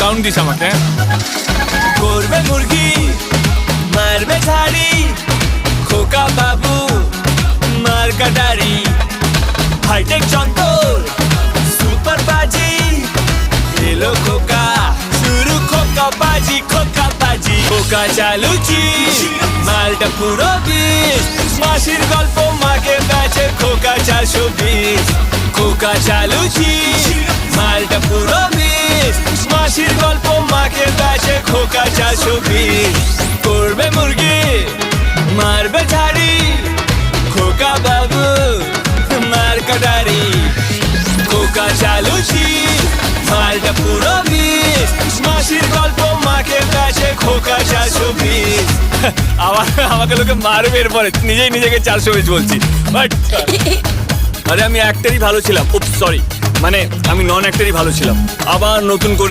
Sound this আমাকে। করবে মুরগি মারবে ঝাড়ি, খোকা বাবু মার কাটারি, হাইটেক যন্তর সুপার বাজি, এলো খোকা শুরু খোকা বাজি, খোকা বাজি। খোকা চালুচি মালটা পুরো বিষ, মাসির গল্প মাকে বেচে খোকা 420। খোকা চালুচি মালটা পুরো বিষ, মাসির গল্প মাকে বেচে খোকা 420। করবে মুরগি মারবে ঝাড়ি, খোকা বাবু মার কাটারি, খোকা চালুচি মালটা পুরো বিষ, মাসির গল্প মাকে বেচে খোকা 420। আমাকে লোকে মারবে এরপরে, নিজেই নিজেকে 420 বলছি। বাট আরে আমি অ্যাক্টরই ভালো ছিলাম, সরি মানে আমি নন অ্যাক্টরই ভালো ছিলাম। আবার নতুন করে